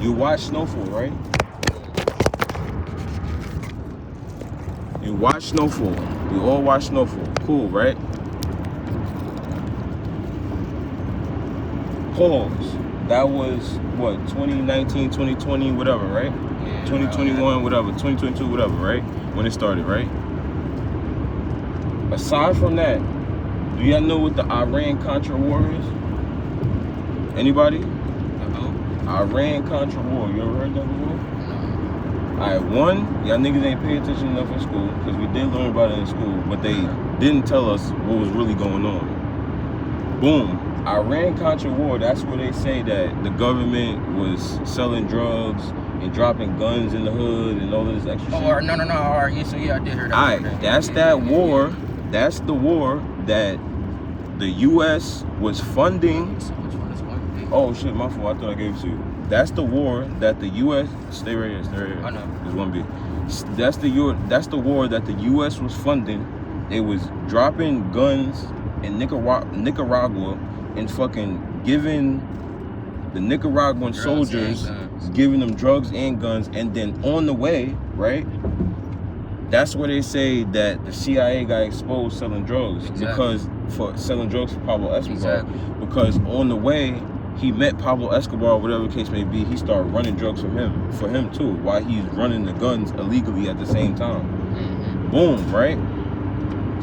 You watch Snowfall, right? You watch Snowfall. We all watch Snowfall. Cool, right? Pause. That was, what, 2019, 2020, whatever, right? Yeah, 2021, whatever, 2022, whatever, right? When it started, right? Aside from that, do y'all know what the Iran-Contra war is? Anybody? Iran-Contra war. You ever heard that before? Alright, one, y'all niggas ain't pay attention enough in school, because we did learn about it in school, but they didn't tell us what was really going on. Boom. Iran-Contra war, that's where they say that the government was selling drugs and dropping guns in the hood and all of this extra shit. Oh, no. All right, yeah, so yeah, I did hear that. Alright, that's that war. That's the war that the U.S. was funding. Oh shit, my fault. I thought I gave it to you. That's the war that the U.S. Stay right here. I know. There's one B. That's the war that the U.S. was funding. They was dropping guns in Nicaragua and fucking giving the Nicaraguan soldiers, giving them drugs and guns, and then on the way, right? That's where they say that the CIA got exposed selling drugs because for selling drugs for Pablo Escobar. Because on the way, he met Pablo Escobar, whatever the case may be. He started running drugs for him too, while he's running the guns illegally at the same time. Boom, right?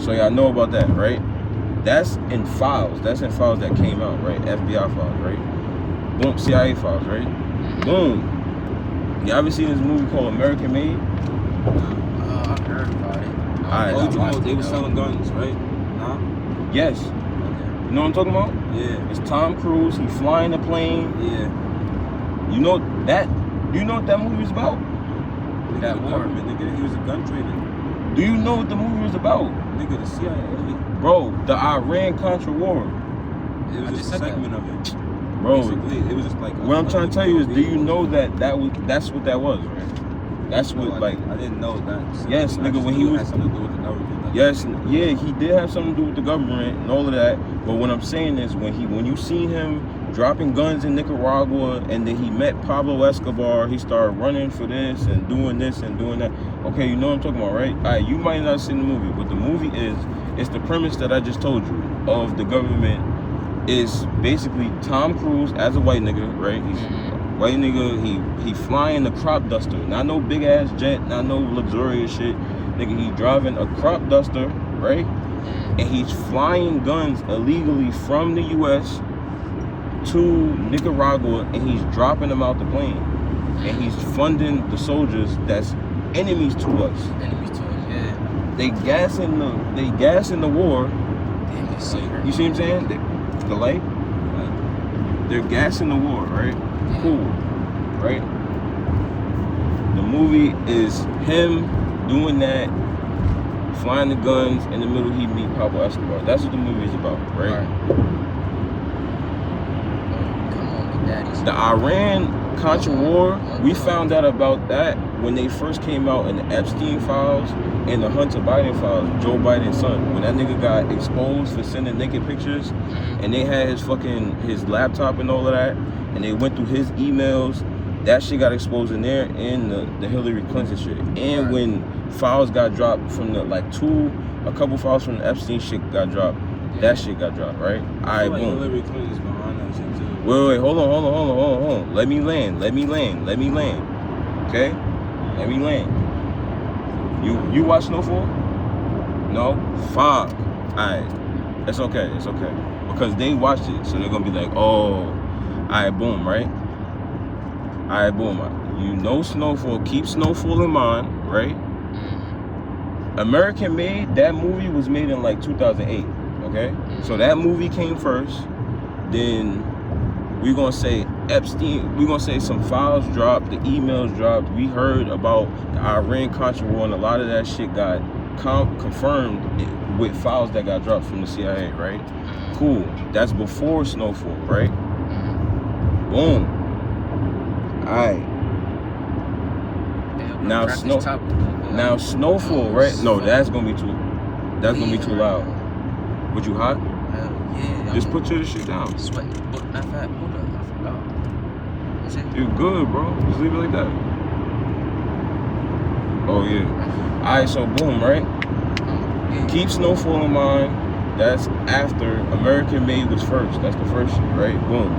So y'all know about that, right? That's in files. That's in files that came out, right? FBI files, right? Boom, CIA files, right? Boom. You ever seen this movie called American Made? I heard about it. Alright, they were selling guns, right? Nah? Yes. Okay. You know what I'm talking about? Yeah. It's Tom Cruise. He flying the plane. Yeah. You know that? Do you know what that movie is about? That war, nigga. He was a gun trader. Do you know what the movie was about? Nigga, the CIA. Bro, the Iran-Contra war. It was just a segment of it. Bro, basically, it was just like. What I'm trying to tell you is, do you know that's what that was, right? That's what, like. I didn't know that. Yes, nigga, when he was. Had something to do with the government. Yes, yeah, he did have something to do with the government and all of that. But what I'm saying is, when you seen him dropping guns in Nicaragua, and then he met Pablo Escobar, he started running for this and doing that. Okay, you know what I'm talking about, right? All right, you might not have seen the movie, but the movie it's the premise that I just told you of the government is basically Tom Cruise as a white nigga, right? He's white nigga, he flying a crop duster, not no big ass jet, not no luxurious shit. Nigga, he driving a crop duster, right? And he's flying guns illegally from the US to Nicaragua, and he's dropping them out the plane. And he's funding the soldiers that's enemies to us. Yeah. They gas in the war. Damn, you see her. You see what I'm saying? The light. They're gassing the war, right? Yeah. Cool, right? The movie is him doing that, flying the guns. In the middle, he meet Pablo Escobar. That's what the movie is about, right? Come on, Big Daddies. The Iran-Contra war, we found out about that when they first came out in the Epstein files and the Hunter Biden files, Joe Biden's son. When that nigga got exposed for sending naked pictures, and they had his laptop and all of that, and they went through his emails, that shit got exposed in there, and the Hillary Clinton shit. And when files got dropped from a couple files from the Epstein shit got dropped, that shit got dropped, right? Alright, boom. Hillary Clinton's behind that shit too. Wait, hold on. Let me land. Okay? Let me land. You watch Snowfall? No? Fuck. Alright. It's okay. Because they watched it, so they're gonna be like, oh, alright, boom, right? Alright, boom. You know Snowfall. Keep Snowfall in mind, right? American Made, that movie was made in like 2008, okay? So that movie came first. Then we're gonna say Epstein, we're gonna say some files dropped, the emails dropped. We heard about the Iran-Contra war, and a lot of that shit got confirmed with files that got dropped from the CIA, right? Cool. That's before Snowfall, right? Boom. Alright. Now Snowfall, right? No, that's gonna be too loud. Would you hot? Yeah. Just put your shit down. Sweating. Hold up, I forgot. That's it. You're good, bro. Just leave it like that. Oh yeah. Alright, so boom, right? Yeah. Keep Snowfall in mind. That's after American Made was first. That's the first shit, right? Boom.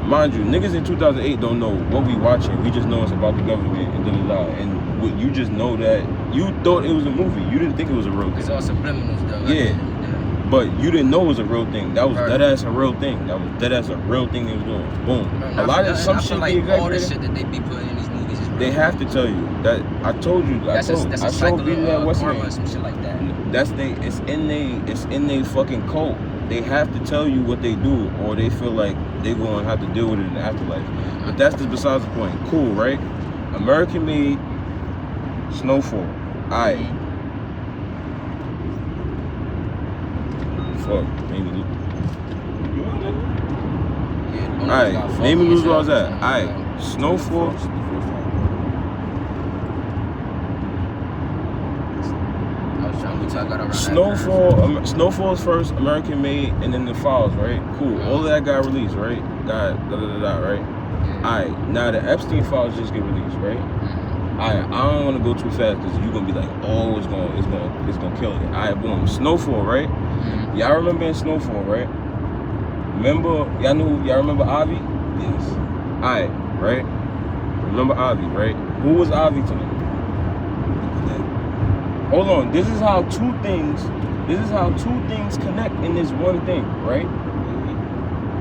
Mind you, niggas in 2008 don't know what we watching. We just know it's about the government and da-da-da. And what you just know that you thought it was a movie. You didn't think it was a real It's thing. all subliminals though. Yeah. But you didn't know it was a real thing. That was Right. dead ass a real thing. That was dead ass a real thing they was doing. Boom. Man, A lot of some I shit feel like they all the exaggerated. shit that they be putting in these movies is real. They have to tell you that. I told you. That's a I cycle showed people that of what's karma, it. some shit like that. It's in they fucking cult. They have to tell you what they do, or they feel like they're gonna have to deal with it in the afterlife. But that's just besides the point. Cool, right? American Made, Snowfall. Alright. Fuck, maybe. Yeah, Alright, name me lose where I was at. Alright, Snowfall. The first time. I was trying to talk around Snowfall's first, American Made, and then the Files, right? Cool. All of that got released, right? Got right? Alright, now the Epstein Files just get released, right? Alright, I don't want to go too fast because you're gonna be like, oh, it's gonna kill it. Alright, boom. Snowfall, right? Y'all remember in Snowfall, right? Y'all remember Avi? Yes. Alright, right? Remember Avi, right? Who was Avi to them? Hold on. This is how two things connect in this one thing, right?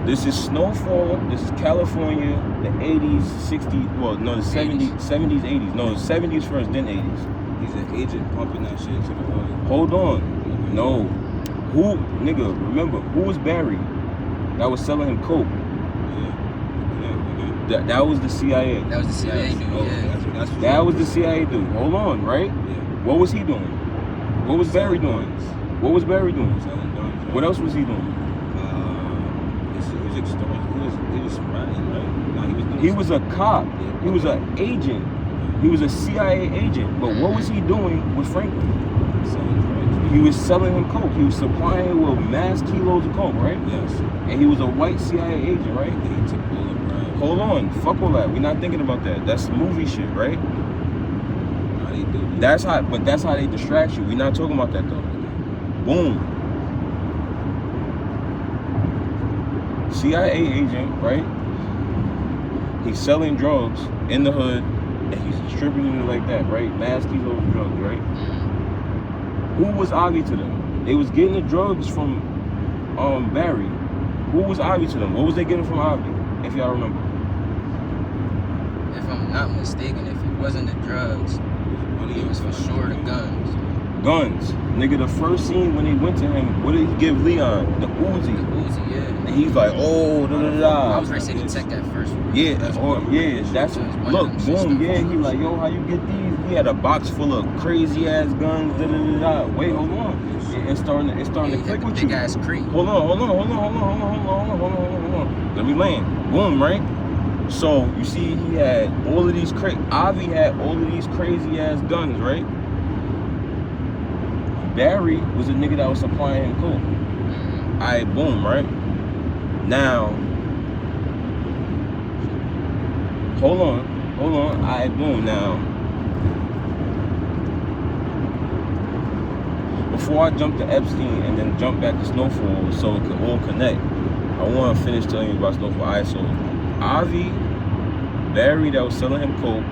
This is Snowfall, this is California, the 80s, 60s, well, no, the 70s, 80s. No, the 70s first, then 80s. He's an agent pumping that shit to the hood. Hold on. No. Who, nigga, remember, who was Barry that was selling him coke? Yeah. That was the CIA. That was the CIA dude, Oh, yeah. That was the CIA dude. Hold on, right? Yeah. What was he doing? What was Barry doing? What was Barry doing? Selling guns. What else was he doing? He was ratting, right? No, He was a cop. He was an agent. He was a CIA agent. But what was he doing with Franklin? selling drugs. He was selling him coke. He was supplying him with mass kilos of coke, right? Yes. And he was a white CIA agent, right? And he took all the bribes. Hold on, fuck all that. We're not thinking about that. That's movie shit, right? How they do it. That's how they distract you. We're not talking about that though. Boom. CIA agent, right? He's selling drugs in the hood and he's distributing it like that, right? Mass kilos of drugs, right? Who was Ivy to them? They was getting the drugs from Barry. Who was Ivy to them? What was they getting from Ivy? If y'all remember. If I'm not mistaken, if it wasn't the drugs, it was for sure the guns. Guns. Nigga, the first scene when they went to him, what did he give Leon? The Uzi. Uzi, yeah. And he's like, oh, da da I da. was ready to say the tech at first. Yeah, that's look, boom, yeah, he like, yo, how you get these? He had a box full of crazy ass guns, da da da da. Wait, hold on. It's starting to click with you. Big ass creep. Hold on. Let me land. Boom, right? So you see, he had all of these Avi had all of these crazy ass guns, right? Barry was a nigga that was supplying him coke. Alright, boom, right? Now, hold on. Alright, boom, now. Before I jump to Epstein and then jump back to Snowfall so it can all connect, I want to finish telling you about Snowfall. Alright, so Avi, Barry that was selling him coke.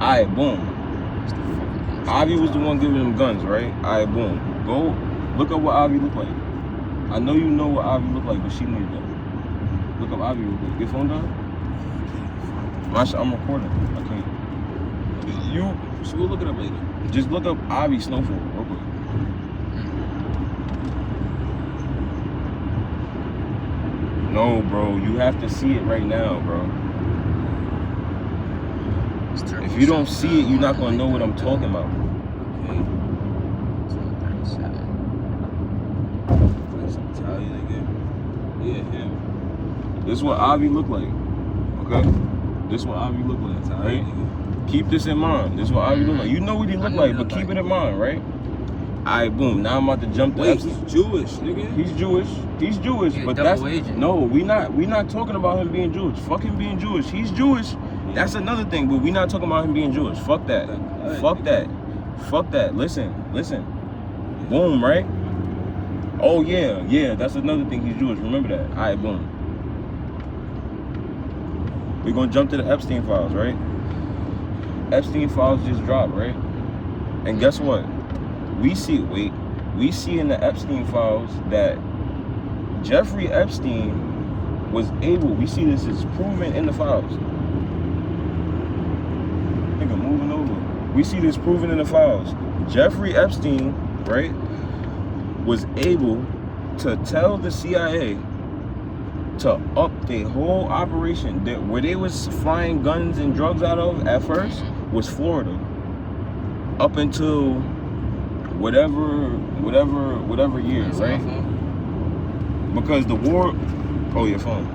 Alright, boom. Avi was the one giving them guns, right? Alright, boom. Go look up what Avi looked like. I know you know what Avi looked like, but she needed that. Look up Avi real quick. Your phone done? I'm recording. I can't. So we'll look it up later. Just look up Avi Snowfall real quick. No, bro. You have to see it right now, bro. If you don't see it, you're not gonna know what I'm talking about. Okay. 237. Like some Italian nigga. Yeah, him. This is what Avi looked like. Okay? This is what Avi looked like, right? Italian nigga. Keep this in mind. This is what Avi looked like. You know what he looked like, but keep it in mind, right? Alright, boom. Now I'm about to jump to Wait, Epstein. he's Jewish, nigga. He's Jewish, He a but double that's agent. no. We not talking about him being Jewish. Fuck him being Jewish. He's Jewish. Yeah. That's another thing, but we not talking about him being Jewish. Fuck that. Fuck that. Fuck that. Listen. Boom, right? Oh yeah. That's another thing. He's Jewish. Remember that. Alright, boom. We're gonna jump to the Epstein files, right? Epstein files just dropped, right? And guess what? We see in the Epstein files that Jeffrey Epstein was able, we see this is proven in the files. Nigga, moving over. We see this proven in the files. Jeffrey Epstein, right, was able to tell the CIA to up the whole operation. That where they was flying guns and drugs out of at first was Florida. Up until whatever year, right? Because the war, oh, your phone.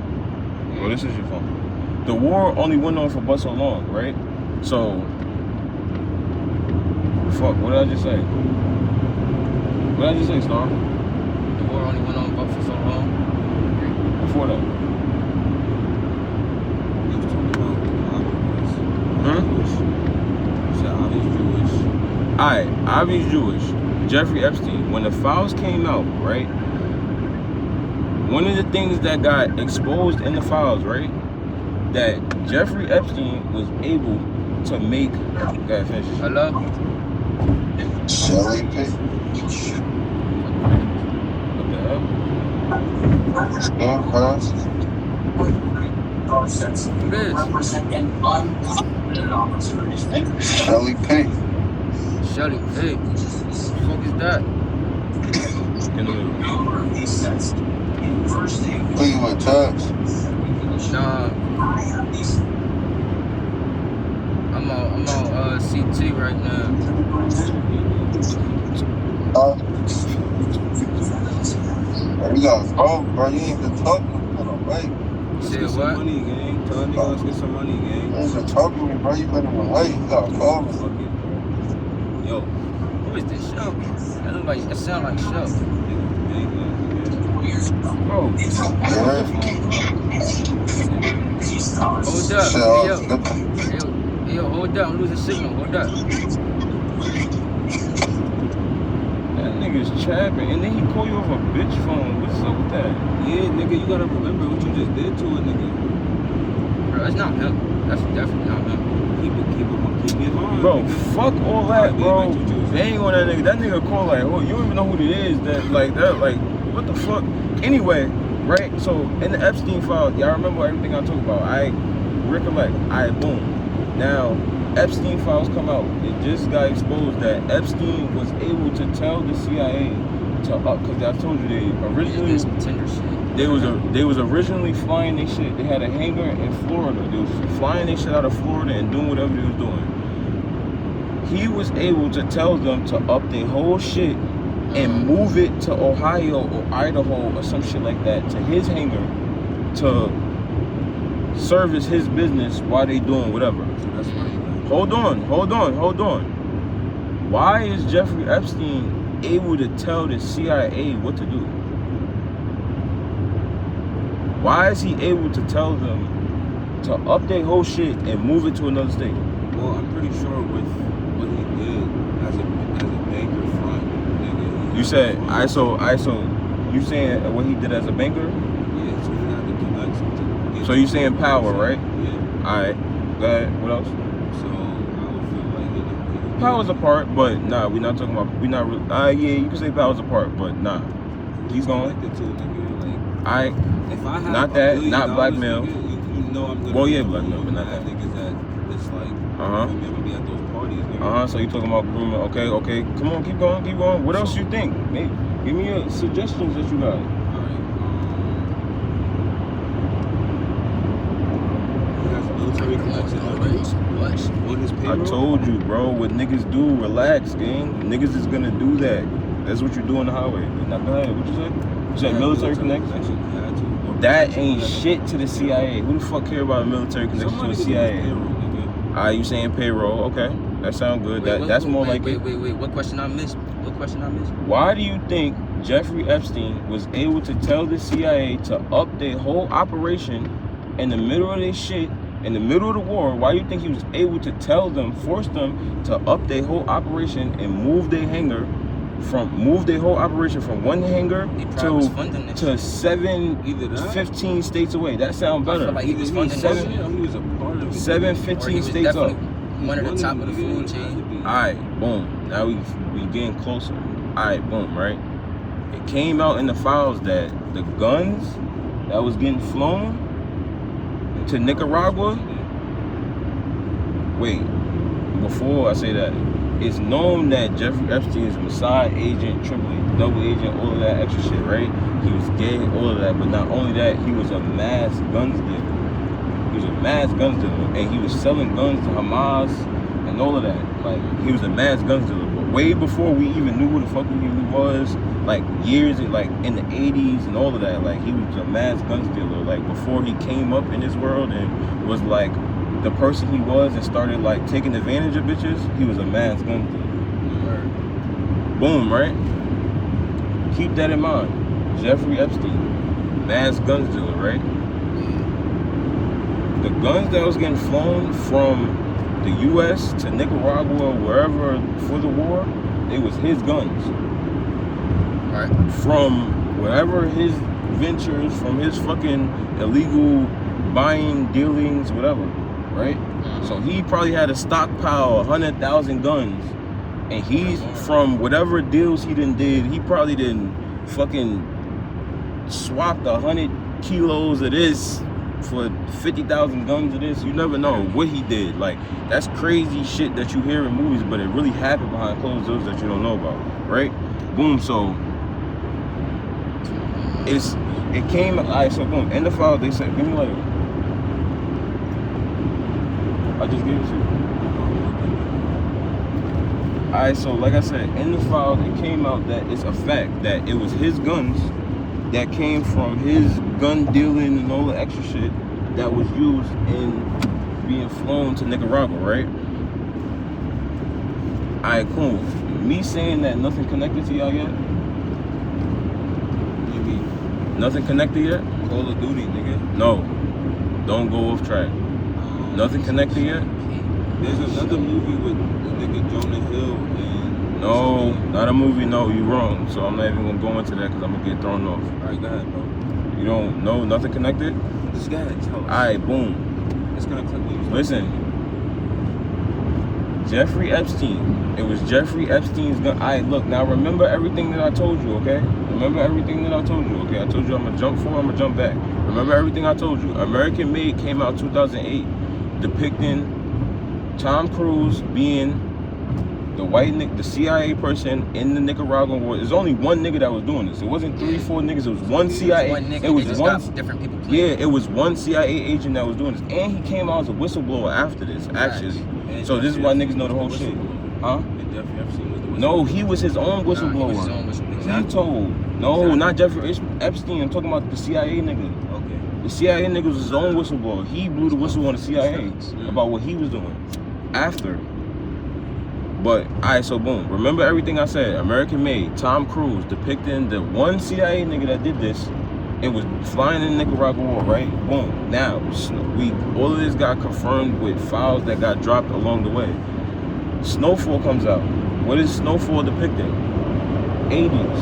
Oh, this is your phone. The war only went on for but so long, right? So, fuck, what did I just say? What did I just say, Star? The war only went on but for so long. Before that. He was talking about Hmm? He said Avi's Jewish. Alright, Avi's Jewish. Jeffrey Epstein. When the files came out, right? One of the things that got exposed in the files, right? That Jeffrey Epstein was able to make. Go ahead, finish. Hello? Shelly Pitt. What the hell? Scarecrows. Who this? Shelly Pitt. Shelly, hey. What the fuck is that? In the middle. Who you with, Tubbs? Nah. I'm on CT right now. You got phone, bro. You ain't been talking to me, bro. Wait. You Let's said get some what? money, gang. Tell a nigga let's get some money, gang. You ain't been talking to me, bro. You better wait. You got phone. Fuck it. Yo. Who is this show? That sound like show. Bro, Hold up. Hey, yo, hold up. I'm losing signal. Hold up. that nigga's chapping, and then he call you off a bitch phone. What's up with that? Yeah, nigga, you gotta remember what you just did to a nigga. Bro, that's not him. That's definitely not him. Keep it on. Bro, nigga. fuck all that, bro. Back to Jews. Bang on that nigga. That nigga call like, oh, you don't even know who it is. That like, what the fuck? Anyway, right? So in the Epstein file, y'all remember everything I talked about. I recollect. Boom. Now, Epstein files come out. It just got exposed that Epstein was able to tell the CIA to up, because I told you they originally This Tinder shit. they was originally flying their shit. They had a hangar in Florida. They was flying their shit out of Florida and doing whatever they was doing. He was able to tell them to up their whole shit and move it to Ohio or Idaho or some shit like that to his hangar to service his business while they doing whatever. That's right. Hold on. Why is Jeffrey Epstein able to tell the CIA what to do? Why is he able to tell them to up their whole shit and move it to another state? Well, I'm pretty sure with what he did as a banker front, nigga. You said you saying what he did as a banker? Yeah, so he had the connections to get So you saying power, right? Yeah. Alright. Go ahead. What else? So I would feel like Power's a part, but nah, we're not talking about yeah, you can say power's a part, but nah. Keep going. connected to a nigga. Like, Alright. if I have Not $1 that, billion not blackmail. Nigga, you know I'm gonna Well, be yeah, able to blackmail, but not have that. niggas that it's like, Uh-huh. I'm gonna be at those parties, nigga. So you talking about grooming. Okay. Come on, keep going. What else you think? Maybe give me your suggestions that you got. Alright, he has military connections on his I payroll. told you, bro, what niggas do, relax, gang. Niggas is gonna do that. That's what you do on the highway. Now, go ahead, what you say? You said military connection? He had to. That ain't shit to the CIA. Who the fuck care about a military connection to Somebody the could do his CIA? payroll, nigga. You saying payroll? Okay, that sound good. Wait, That's more like wait. What question I missed? What question I missed? Why do you think Jeffrey Epstein was able to tell the CIA to up their whole operation in the middle of their shit, in the middle of the war? Why do you think he was able to tell them, force them to up their whole operation and move their whole operation from one hangar to 15 states away? That sounds better. Like he was funding seven, he was a part of it. 15 states up. One at the top of the food chain. Alright, boom. Now we getting closer. Alright, boom, right? It came out in the files that the guns that was getting flown to Nicaragua. Wait, before I say that, it's known that Jeffrey Epstein is a Mossad agent, double agent, all of that extra shit, right? He was gay, all of that, but not only that, he was a mass guns dealer. He was a mass guns dealer, and he was selling guns to Hamas and all of that. Like, he was a mass guns dealer. But way before we even knew who the fuck he was, like years, like in the 80s and all of that, like he was a mass guns dealer. Like before he came up in this world and was like the person he was and started like taking advantage of bitches, he was a mass guns dealer. Boom, right? Keep that in mind. Jeffrey Epstein, mass guns dealer, right? The guns that was getting flown from the U.S. to Nicaragua, wherever for the war, it was his guns. Right. From wherever his ventures, from his fucking illegal buying, dealings, whatever, right? Mm-hmm. So he probably had a stockpile, 100,000 guns, and he's from whatever deals he did, he probably didn't fucking swap 100 kilos of this for 50,000 guns of this. You never know what he did. Like, that's crazy shit that you hear in movies, but it really happened behind closed doors that you don't know about, right? Boom. So it came. Alright, so boom. In the file, they said, give me later. I just gave it to you. Alright, so like I said, in the file, it came out that it's a fact that it was his guns that came from his gun dealing and all the extra shit that was used in being flown to Nicaragua, right? Alright, cool. Me saying that nothing connected to y'all yet? Nothing connected yet? Call of Duty, nigga. No. Don't go off track. Nothing connected yet? There's another movie with the nigga Jonah Hill and... No, not a movie. No, you wrong. So I'm not even gonna go into that because I'm gonna get thrown off. Alright, go ahead, bro. You don't know nothing connected? Just go ahead, tell us. Alright, boom. It's gonna click when you start. Listen. Jeffrey Epstein. It was Jeffrey Epstein's gun. Alright, look, now remember everything that I told you, okay? Remember everything that I told you, okay? I told you I'm gonna jump forward, I'm gonna jump back. Remember everything I told you. American Made came out 2008, depicting Tom Cruise being the CIA person in the Nicaraguan war. There's only one nigga that was doing this. It wasn't 3, 4 niggas. It was one CIA. It was one different people. Yeah, it was one CIA agent that was doing this, and he came out as a whistleblower after this. Actually, so this is why niggas know the whole shit, huh? No, he was his own whistleblower. He told. No, not Jeffrey Epstein. I'm talking about the CIA nigga. Okay. The CIA nigga was his own whistleblower. He blew the whistle on the CIA about what he was doing after. But, alright, so boom. Remember everything I said. American Made, Tom Cruise, depicting the one CIA nigga that did this. It was flying in Nicaragua war, right? Boom. Now, all of this got confirmed with files that got dropped along the way. Snowfall comes out. What is Snowfall depicting? 80s.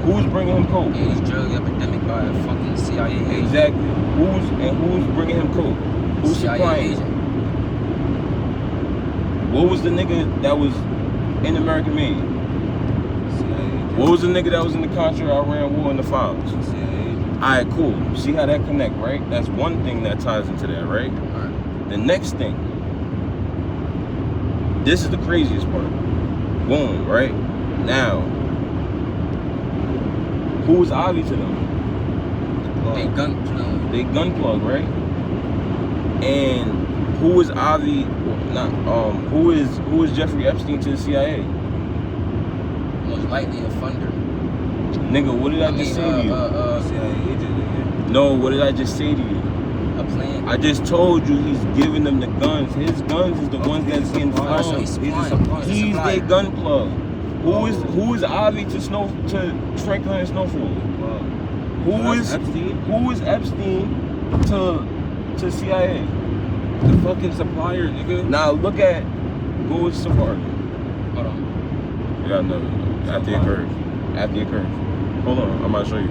Who's bringing him coke? 80s drug epidemic by a fucking CIA agent. Exactly. Who's bringing him coke? Who's supplying it? What was the nigga that was in American Made? What was the nigga that was in the Contra-Iran war in the files? Alright, cool. See how that connect, right? That's one thing that ties into that, right? Alright. The next thing. This is the craziest part. Boom, right? Now, who was Avi to them? They gun plug, right? And who is Avi? Who is Jeffrey Epstein to the CIA? Most likely a funder. Nigga, what did I just say to you? CIA agent, nigga. No, what did I just say to you? A plan. I just told you he's giving them the guns. His guns is the ones that's getting flown. So he's their gun plug. Who is Ivy to Franklin and Snowfall? Who is Epstein to CIA? The fucking supplier, nigga. Now look at go with Safari. Hold on. You got another after your curve. After your curve. Hold on, I'm gonna show you.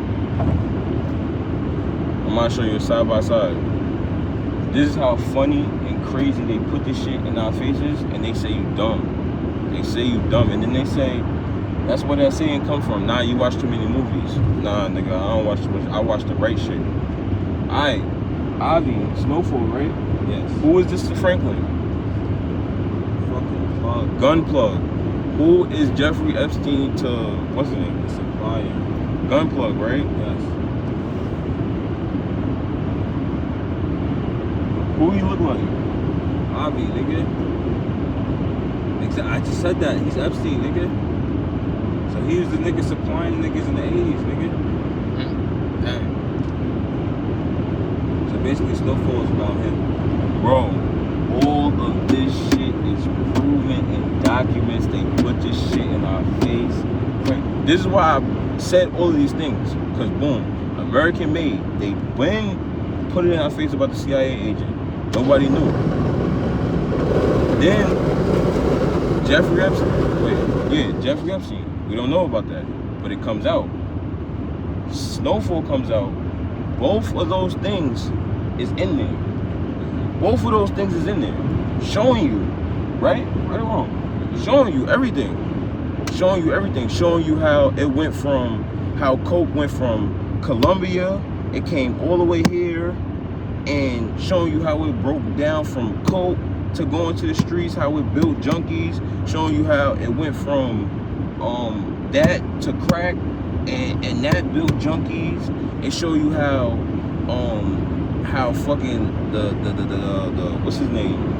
I'm gonna show you side by side. This is how funny and crazy they put this shit in our faces, and they say you dumb. They say you dumb, and then they say that's where that saying come from. Nah, you watch too many movies. Nah, nigga, I don't watch too much. I watch the right shit. Alright, Ivy, Snowfall, right? Yes. Who is this to Franklin? Fucking plug. Gun plug. Who is Jeffrey Epstein to what's his name? The supplier. Gun plug, right? Yes. Who he look like? Avi, nigga. I just said that. He's Epstein, nigga. So he was the nigga supplying niggas in the 80s, nigga. Dang. So basically Snowfall is about him. Bro, all of this shit is proven in documents. They put this shit in our face. This is why I said all of these things. Because boom, American made. They when put it in our face about the CIA agent. Nobody knew. Then Jeffrey Epstein. Jeffrey Epstein. We don't know about that. But it comes out. Snowfall comes out. Both of those things is in there. Both of those things is in there. Showing you, right? Right or wrong? Showing you everything. Showing you everything. Showing you how it went from, how coke went from Colombia, it came all the way here, and showing you how it broke down from coke to going to the streets, how it built junkies, showing you how it went from that to crack, and that built junkies. It show you how fucking the what's his name?